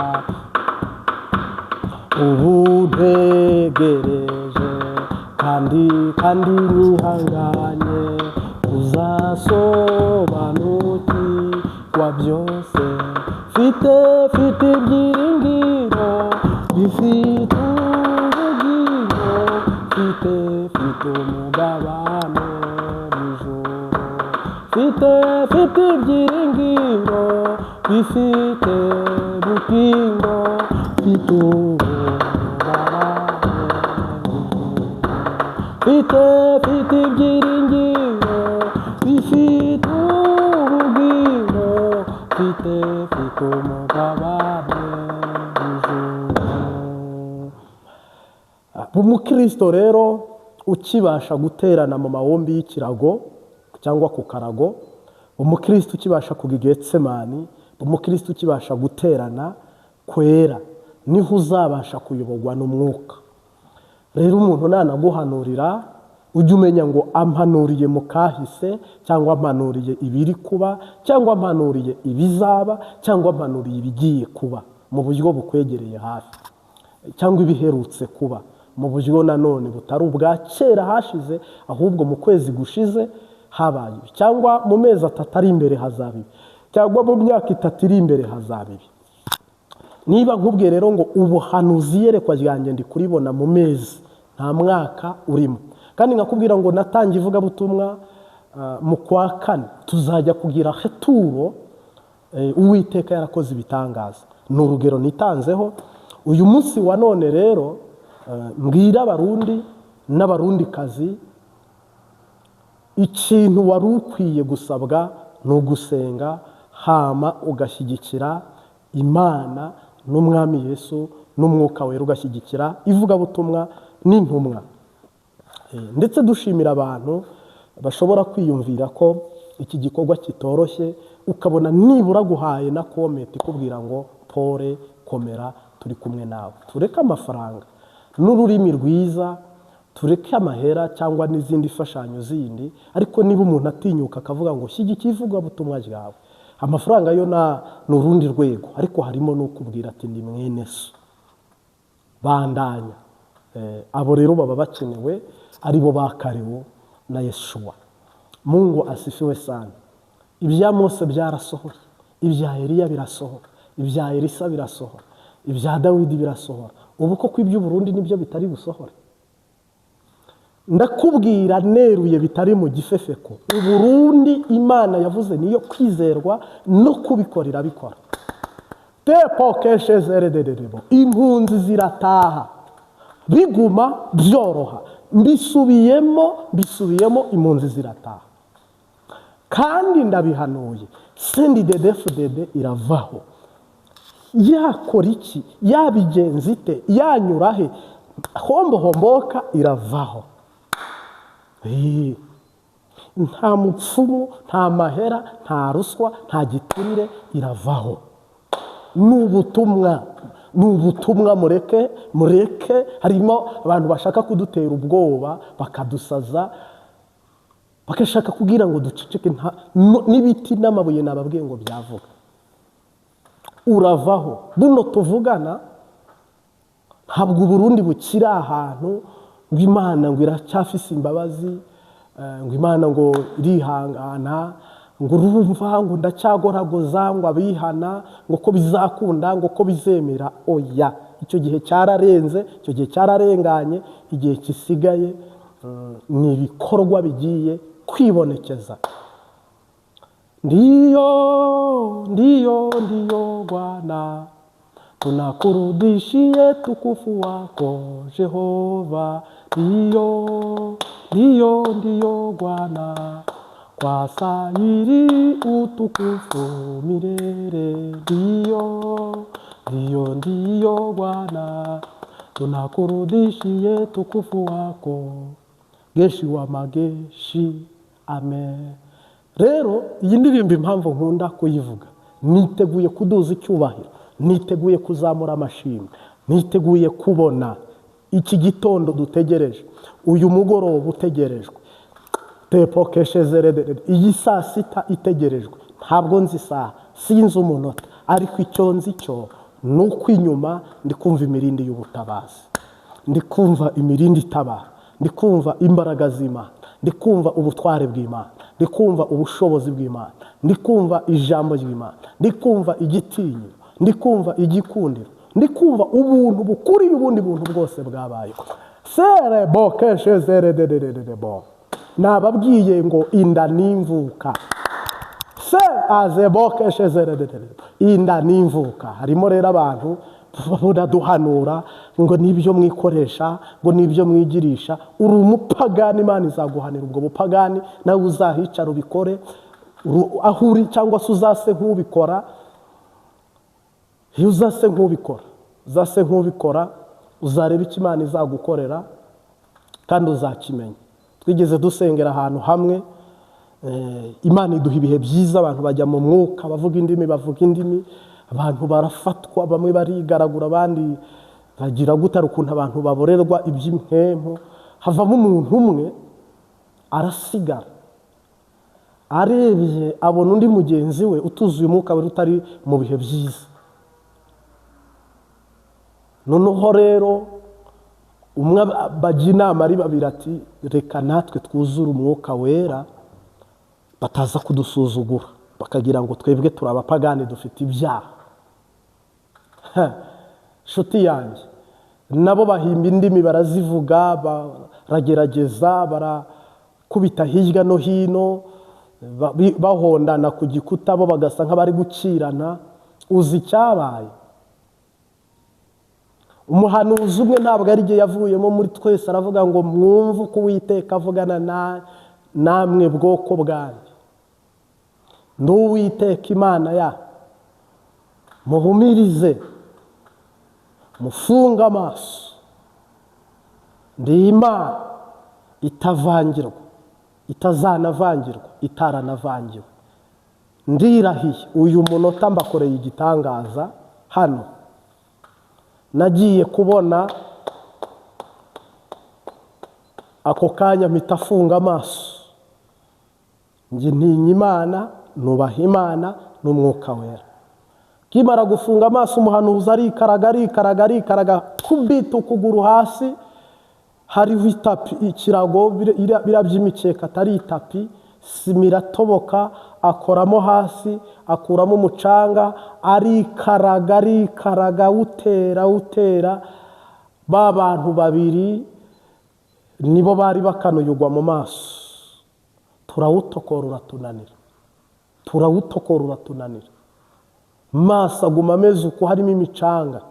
Ubu ntegereje kandi nihanganye uzasobanukirwa byose. Mfite ibyiringiro bifite ubugingo, mfite umugabane w'ijuru. Mfite ibyiringiro bifite ubugingo, mfite umugabane w'ijuru. Mfite ibyiringiro bifite ubugingo, mfite umugabane w'ijuru. Umukristo rero ukibasha guterana mu mawombi y'ikirago cyangwa ku karago, umukristo ukibasha kuga Getsemani, umukristo ukibasha guterana kwera, niho uzabasha kuyoborwa n'umwuka. Rero umuntu nanaguhanurira ujye umenya ngo ampanuriye mu kahise, cyangwa ampanuriye ibiri kuba, cyangwa ampanuriye ibizaba, cyangwa ampanuriye ibigiye kuba mu buryo bukwegereye hafi, cyangwa ibiherutse kuba mu buryo nanone butari ubwa kera hashize, ahubwo mu kwezi gushize habaye ibi, cyangwa mu mezi 3 ari imbere hazaba ibi, cyangwa mu myaka 3 iri imbere hazaba ibi. Niba nkubwiye rero ngo ubuhanuzi yerekwa ryanjye ndi kuribona mu mezi, nta mwaka urimo, kandi nkakubwira ngo natangiye ivugabutumwa mu kwa 4 tuzajya kugira heturo, Uwiteka yarakoze ibitangaza. Ni urugero nitanzeho uyu munsi wa none. Rero mbwira Abarundi n'Abarundikazi, ikintu wari ukwiye gusabwa ni ugusenga, hama ugashyigikira Imana n'Umwami Yesu n'Umwuka Wera, ugashyigikira ivugabutumwa n'intumwa. ndetse dushimira abantu bashobora kwiyumvira ko iki gikorwa kitoroshye, ukabona nibura guhaye na komenti ikubwira ngo pore komera turi kumwe nawe. Tureke amafaranga n'ururimi rwiza, tureke amahera cyangwa n'izindi fashanyo zindi, ariko niba umuntu atinyuka akavuga ngo shyigikiye ivugabutumwa ryawe, amafaranga yo ni urundi rwego, ariko harimo n'ukubwira ati ndi mwene so, bandanya. Abo rero baba bakenewe, aribo bakariwe na Yeshua. Mungu asifiwe sana. Ibya Mose byarasohoye, ibya Eliya birasohora, ibya Elisa birasohora, ibya Dawidi birasohora. Ubu ko kw'ibyo Burundi nibyo bitari gusohora. Ndakubwira neruye bitari mu gifefeko, Uburundi Imana yavuze niyo kwizerwa no kubikorera bikora. Tepo keshezerederebo, impunzi zirataha biguma byoroha. Mbisubiyemo impunzi zirataha. Kandi ndabihanuye, sendi dedefudede iravaho. Yakora iki? Yabigenza ite? Yanyura he? Homboka iravaho. Nta mupfumu, nta mahera, nta ruswa, nta giturire, iravaho. Nubutumwa mureke. Harimo abantu bashaka kudutera ubwoba, bakadusaza, bakashaka kugira ngo duceceke, n'ibiti n'amabuye nababwiye ngo byavuga. Uravaho. Buno tuvugana ntabwo Burundi bukiri ahantu ngo Imana ngo iracyafise imbabazi, ngo Imana ngo irihangana, ngo urumva ngo ndacyagoragoza, ngo abihana ngo ko bizakunda, ngo ko bizemera. Oya, icyo gihe cyararenze, icyo gihe cyararenganye. Igihe kisigaye ni ibikorwa bigiye kwibonekeza. Ndiyo Bwana, tunakurudishie tukufu wako Jehova. Ndiyo Bwana, kwa stahili utukufu milele. Ndiyo Bwana, tunakurudishie tukufu wako Geshi wa mageshi. Amen. Rero iyi ndirimbo impamvu nkunda kuyivuga, niteguye kuduza icyubahiro, niteguye kuzamura amashimwe, niteguye kubona iki gitondo dutegereje, uyu mugoroba utegerejwe, iyi saa sita itegerejwe. Ntabwo nzi isaha, sinzi umunota, ariko icyo nzi cyo ni uko inyuma ndi kumva imirindi y'ubutabazi, ndi kumva imirindi itabara, ndi kumva imbaraga z'Imana, ndi kumva ubutware bw'Imana, ndi kumva ubushobozi bw'Imana, ndi kumva ijambo ry'Imana, ndi kumva igitinyiro, ndi kumva igikundiro, ndi kumva ubuntu bukuriye ubundi buntu bwose bwabayeho. Serebo keshezerederebo, nababwiye ngo inda n'imvuka. Azebo keshezerederebo, inda n'imvuka. Harimo rero abantu baraduhanura ngo nibyo mwikoresha, ngo nibyo mwigirisha. Uri umupagani, Imana izaguhanira ubwo bupagani, nawe uzahicara ubikore. Aho uri cyangwa se uzase nk'ubikora, iyo uzase nk'ubikora uzareba icyo Imana izagukorera kandi uzakimenya. Twigeze dusengera ahantu hamwe, Imana iduha ibihe byiza, abantu bajya mu mwuka, bavuga indimi, abantu barafatwa, bamwe barigaragura, abandi bagira gutara ukuntu abantu baborerwa iby'impempo. Havamo umuntu umwe arasigara, arebye abona undi mugenzi we utuzuye umwuka we utari mu bihe byiza. Noneho rero umwe bajya inama ari babiri ati reka natwe twuzure umwuka wera, bataza kudusuzugura bakagira ngo twebwe turi abapagani dufite ibyaha. Nshuti yanjye, nabo bahimba indimi, barazivuga, baragerageza, barakubita hirya no hino, bahondana ku gikuta, bo bagasa nk'abari gukirana. Uzi icyabaye? Umuhanuzi umwe ntabwo ari igihe yavuyemo muri twese, aravuga ngo mwumve uko Uwiteka avugana namwe bwoko bwanjye. Ndi Uwiteka Imana ya, muhumirize, mufunge amaso. Ndi Imana itavangirwa, itazanavangirwa, itaranavangirwa. Ndirahiye uyu munota mbakoreye igitangaza hano. Nagiye kubona ako kanya mpita afunga amaso. Njye ntinya Imana, nubaha Imana n'umwuka wera. Kimara gufunga amaso umuhanuzi arikaraga kubita ukuguru hasi. Hariho itapi, ikirago birabyimikeka atari itapi, sima iratoboka, akoramo hasi, akuramo umucanga, arikaraga utera. Ba bantu babiri nibo bari bakanuyugwa mu maso. Turawutokora uratunanira. Maso aguma ameze uko, harimo imicanga.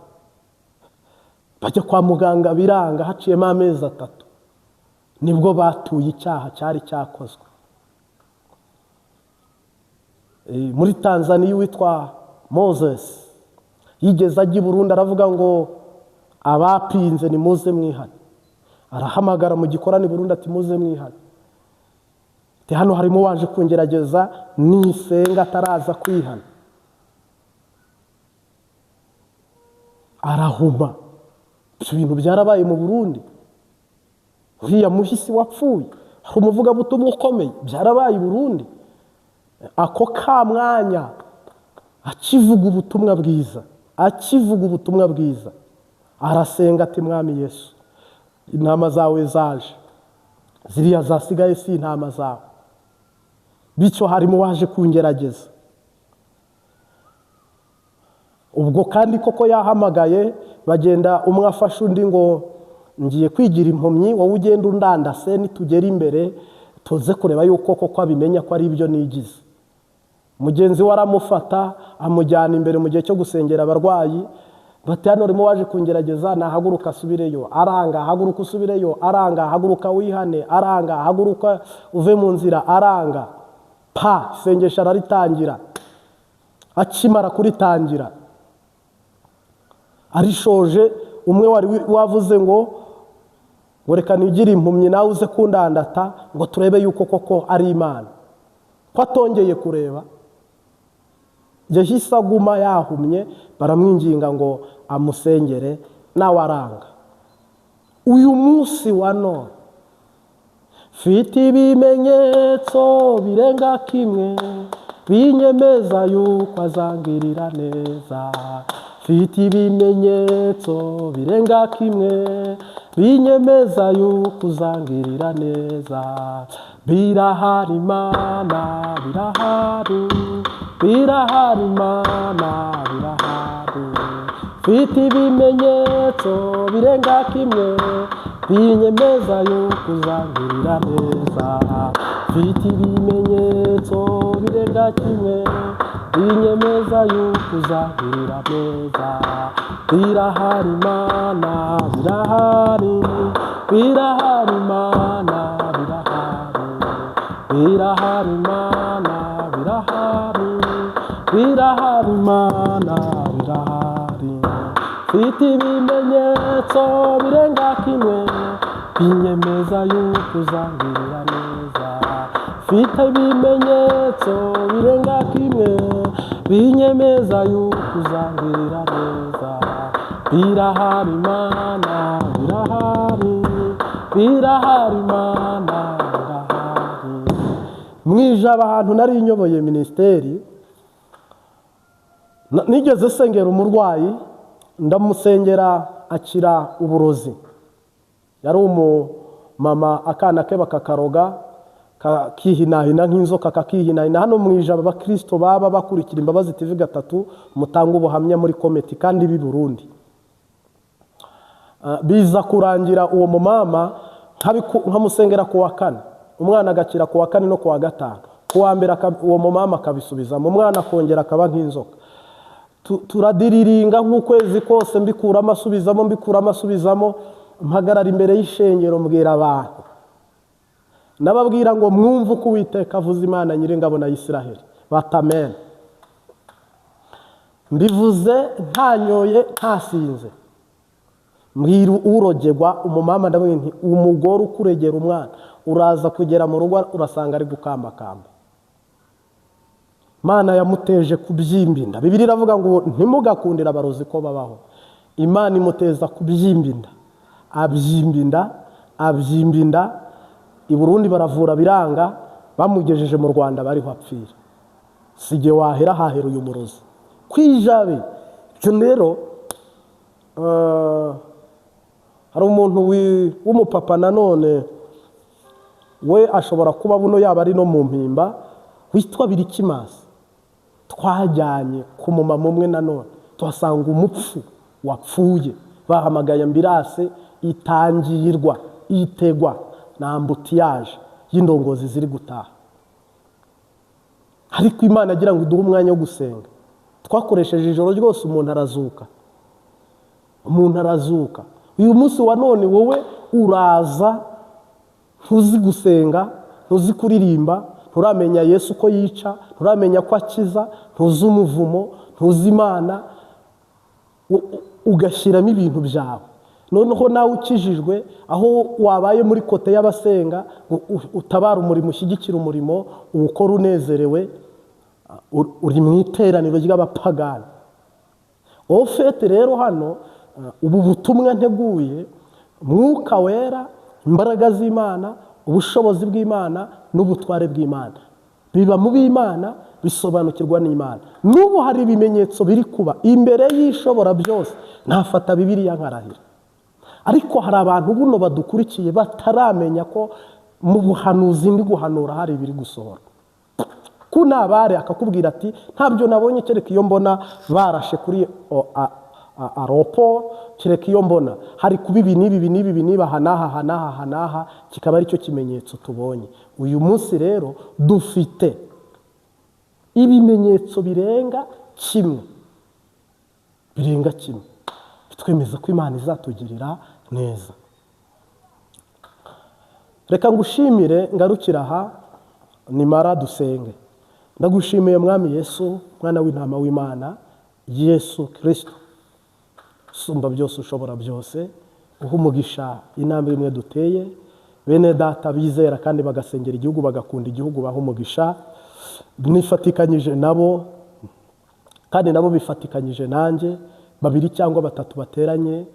Bajya kwa muganga biranga, haciyemo amezi 3 nibwo batuye icyaha cyari cyakozwe. Muri Tanzania witwa Moses yigeze ajya i Burundi, aravuga ngo abapinze ni muze mwihane. Arahamagara mu gikorani Burundi ati muze mwihane. Hano harimo waje kungerageza nisenga ataraza kwihana. Arahuma. Ibyo bintu byarabaye mu Burundi. Uriya muhisi wapfuye, hari umuvugabutumwa ukomeye, byarabaye i Burundi. Ako ka mwanya akivuga ubutumwa bwiza, arasenga ati mwami Yesu, intama zawe zaje, ziriya zasigaye si intama zawe. Bityo harimo waje kungerageza. Ubwo kandi koko yahamagaye, bagenda umwe afasha undi ngo ngiye kwigira impumyi, wowe ugenda undandase, nitugera imbere tuze kureba yuko koko abimenya ko ari ibyo nigize. Mugenzi we aramufata amujyana imbere mu gihe cyo gusengera abarwayi. Bati hano urimo waje kungerageza, nahaguruka asubireyo, aranga. Haguruka usubireyo, aranga. Haguruka wihane, aranga. Haguruka uve mu nzira, aranga. Isengesho araritangira. Akimara kuritangira, arishoje, umwe wari wavuze ngo reka nigire impumyi nawe uze kundandata ngo turebe yuko koko ari Imana. Ko atongeye kureba, yahise aguma yahumye. Baramwinginga ngo amusengere, nawe aranga. Uyu munsi wa none mfite ibimenyetso birenga kimwe binyemeza yuko azangirira neza. Mfite ibimenyetso birenga kimwe binyemeza yuko uzangirira neza. Birahari Imana, birahari Imana, birahari. Mfite ibimenyetso birenga kimwe binyemeza yuko uzangirira neza. Mfite ibimenyetso birenga kimwe binyemeza yuko uzangirira neza. Birahari Imana, birahari Imana, birahari. Birahari Imana, birahari Imana, birahari. Mfite ibimenyetso birenga kimwe binyemeza yuko uzangirira neza. Mfite ibimenyetso birenga kimwe binyemeza yuko uzangirira neza. Birahari Imana, birahari Imana, birahari. Mwijaba ahantu nari nyoboye ministeri, nigeze sengera umurwayi, ndamusengera akira uburozi. Yari umumama, akana ke bakakaroga kakihinahina nk'inzoka, kakihinahina. Hano mwijaba abakristo baba bakurikira Imbabazi TV 3 mutanga ubuhamya muri kometi kandi b'i Burundi. Biza kurangira uwo mumama nkamusengera ku wa 4, umwana agakira ku wa 4 no ku wa 5. Ku wa mbere uwo mumama akabisubiza, mu mwana akongera akaba nk'inzoka. Turadiriringa nk'ukwezi kose, mbikuramo asubizamo. Mpagarara imbere y'ishengero mbwira abantu, nababwira ngo mwumve uko Uwiteka avuze, Imana Nyir'ingabo na Isiraheli. Bati amen. Mbivuze ntanyoye ntasinze. mbwira urogegwa umumama ndamwe nti umugore ukuregera umwana uraza kugera mu rugo urasanga ari gukambakamba. Imana yamuteje kubyimbinda. Bibiliya iravuga ngo ntimugakundira abarozi ko babaho. Imana imuteza kubyimbinda, abyimbinda. I Burundi baravura biranga, bamugejeje mu Rwanda bariho apfira. Sige wahera hahera uyu murozi kwijabe. Ibyo rero hari umuntu w'umupapa nanone we ashobora kuba buno yaba ari no mu mpimba witwa Birikimasi. Twajyanye ku mumama umwe nanone tuhasanga umupfu wapfuye, bahamagaye ambirase itangirwa itegwa na ambutiyaje y'indongozi ziri gutaha. Ariko Imana agira ngo iduhe umwanya wo gusenga. Twakoresheje ijoro ryose umuntu arazuka. Uyu munsi wa none wowe uraza ntuzi gusenga, ntuzi kuririmba, nturamenya Yesu ko yica, nturamenya ko akiza, ntuzi umuvumo, ntuzi Imana, ugashyiramo ibintu byawe. Noneho nawe ukijijwe aho wabaye muri kote y'abasenga utabara umurimo, ushyigikira umurimo, uwukora unezerewe, uri mu iteraniro ry'abapagani. Ofete rero hano ubu butumwa nteguye, Mwuka Wera, imbaraga z'Imana, ubushobozi bw'Imana n'ubutware bw'Imana biba mu b'Imana, bisobanukirwa n'Imana. Nubu hari ibimenyetso biri kuba imbere y'ishobora byose. Ntafata Bibiliya nkarahira. Ariko hari abantu buno badukurikiye bataramenya ko mu buhanuzi ndi guhanura hari ibiri gusohora. Kunabare akakubwira ati ntabyo nabonye, kereka iyo mbona barashe kuri aeroport, kereka iyo mbona hari kuba ibi niba hanaha, kikaba ari cyo kimenyetso tubonye. Uyu munsi rero dufite ibimenyetso birenga kimwe, bitwemeza ko Imana izatugirira neza. Reka ngushimire, ngarukira aha nimara dusenge. Ndagushimiye Mwami Yesu, mwana w'intama w'Imana, Yesu Kristo usumba byose, ushobora byose. Uha umugisha intambwe imwe duteye, bene data bizera kandi bagasengera igihugu, bagakunda igihugu, baha umugisha. Nifatikanyije nabo kandi nabo bifatikanyije nanjye, 2 cyangwa 3 bateranye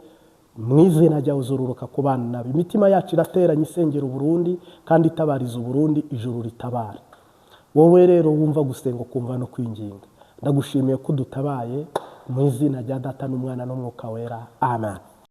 mu izina ryawe uzururuka ku bana nabi. Imitima yacu irateranye isengera Uburundi kandi itabariza Uburundi, ijuru ritabara. Wowe rero wumva gusenga kumva no kwinginga, ndagushimiye ko dutabaye mu izina rya Data n'Umwana n'Umwuka Wera. Amen.